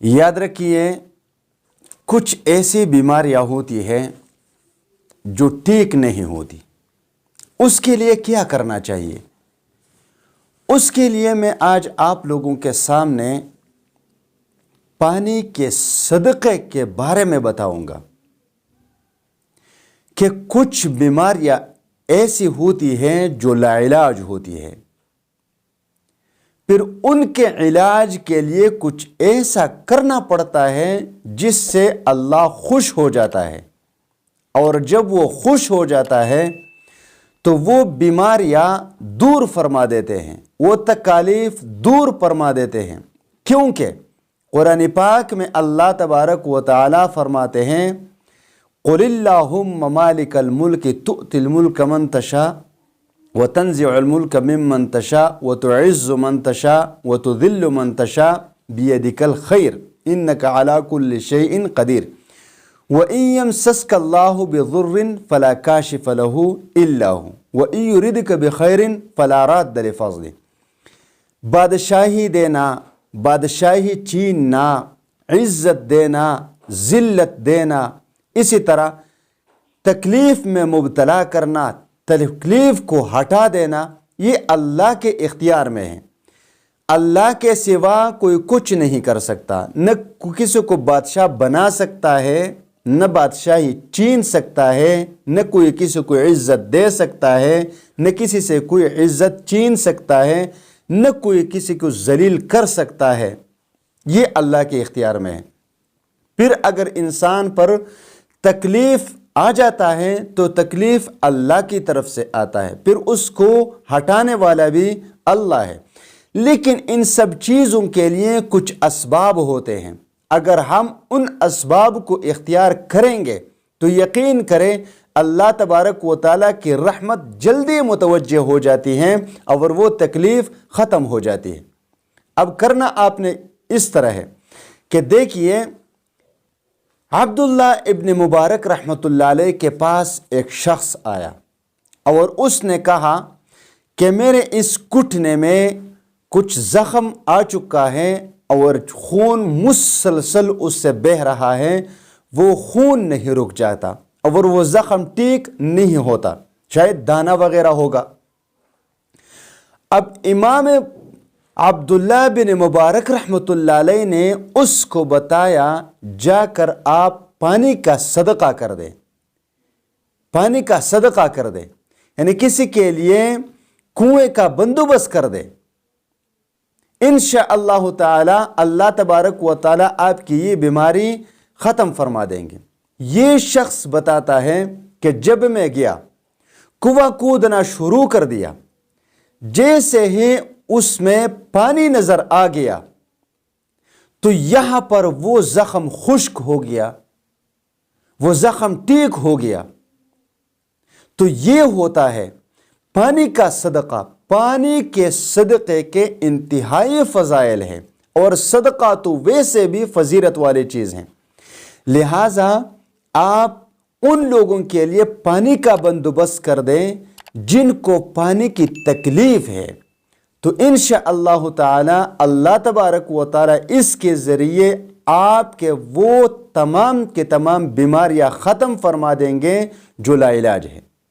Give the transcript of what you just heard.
یاد رکھیے کچھ ایسی بیماریاں ہوتی ہیں جو ٹھیک نہیں ہوتی. اس کے لیے کیا کرنا چاہیے؟ اس کے لیے میں آج آپ لوگوں کے سامنے پانی کے صدقے کے بارے میں بتاؤں گا کہ کچھ بیماریاں ایسی ہوتی ہیں جو لا علاج ہوتی ہے. پھر ان کے علاج کے لیے کچھ ایسا کرنا پڑتا ہے جس سے اللہ خوش ہو جاتا ہے، اور جب وہ خوش ہو جاتا ہے تو وہ بیماریاں دور فرما دیتے ہیں، وہ تکالیف دور فرما دیتے ہیں. کیونکہ قرآن پاک میں اللہ تبارک و تعالی فرماتے ہیں قُلِ اللَّهُمَّ مَالِكَ الْمُلْكِ تُؤْتِي الْمُلْكَ مَنْ تَشَاءُ وَتَنْزِعُ الْمُلْكَ مِمَّنْ تَشَاءُ وَتُعِزُّ مَنْ تَشَاءُ وَتُذِلُّ مَنْ تَشَاءُ بِيَدِكَ الْخَيْرُ إِنَّكَ عَلَى كُلِّ شَيْءٍ قَدِيرٌ وَإِنْ يَمْسَسْكَ اللَّهُ بِضُرٍّ فَلَا كَاشِفَ لَهُ إِلَّا هُوَ وَإِنْ يُرِدْكَ بِخَيْرٍ فَلَا رَادَّ لِفَضْلِهِ. بادشاہی دینا، بادشاہی چھیننا، عزت دینا، ذلت دینا، اسی طرح تکلیف میں مبتلا کرنا، تکلیف کو ہٹا دینا، یہ اللہ کے اختیار میں ہے. اللہ کے سوا کوئی کچھ نہیں کر سکتا. نہ کسی کو بادشاہ بنا سکتا ہے، نہ بادشاہی چھین سکتا ہے، نہ کوئی کسی کو عزت دے سکتا ہے، نہ کسی سے کوئی عزت چھین سکتا ہے، نہ کوئی کسی کو ذلیل کر سکتا ہے. یہ اللہ کے اختیار میں ہے. پھر اگر انسان پر تکلیف آ جاتا ہے تو تکلیف اللہ کی طرف سے آتا ہے، پھر اس کو ہٹانے والا بھی اللہ ہے. لیکن ان سب چیزوں کے لیے کچھ اسباب ہوتے ہیں. اگر ہم ان اسباب کو اختیار کریں گے تو یقین کریں اللہ تبارک و تعالیٰ کی رحمت جلدی متوجہ ہو جاتی ہیں اور وہ تکلیف ختم ہو جاتی ہے. اب کرنا آپ نے اس طرح ہے کہ دیکھیے عبداللہ ابن مبارک رحمۃ اللہ علیہ کے پاس ایک شخص آیا اور اس نے کہا کہ میرے اس گھٹنے میں کچھ زخم آ چکا ہے اور خون مسلسل اس سے بہہ رہا ہے، وہ خون نہیں رک جاتا اور وہ زخم ٹھیک نہیں ہوتا، شاید دانہ وغیرہ ہوگا. اب امام عبداللہ بن مبارک رحمۃ اللہ علیہ نے اس کو بتایا جا کر آپ پانی کا صدقہ کر دیں، پانی کا صدقہ کر دیں، یعنی کسی کے لیے کنویں کا بندوبست کر دیں. انشاءاللہ تعالی اللہ تبارک و تعالی آپ کی یہ بیماری ختم فرما دیں گے. یہ شخص بتاتا ہے کہ جب میں گیا کنواں کودنا شروع کر دیا، جیسے ہی اس میں پانی نظر آ گیا تو یہاں پر وہ زخم خشک ہو گیا، وہ زخم ٹھیک ہو گیا. تو یہ ہوتا ہے پانی کا صدقہ. پانی کے صدقے کے انتہائی فضائل ہیں، اور صدقہ تو ویسے بھی فضیلت والی چیز ہیں. لہٰذا آپ ان لوگوں کے لیے پانی کا بندوبست کر دیں جن کو پانی کی تکلیف ہے، تو انشاءاللہ تعالی اللہ تبارک و تعالی اس کے ذریعے آپ کے وہ تمام کے تمام بیماریاں ختم فرما دیں گے جو لا علاج ہے.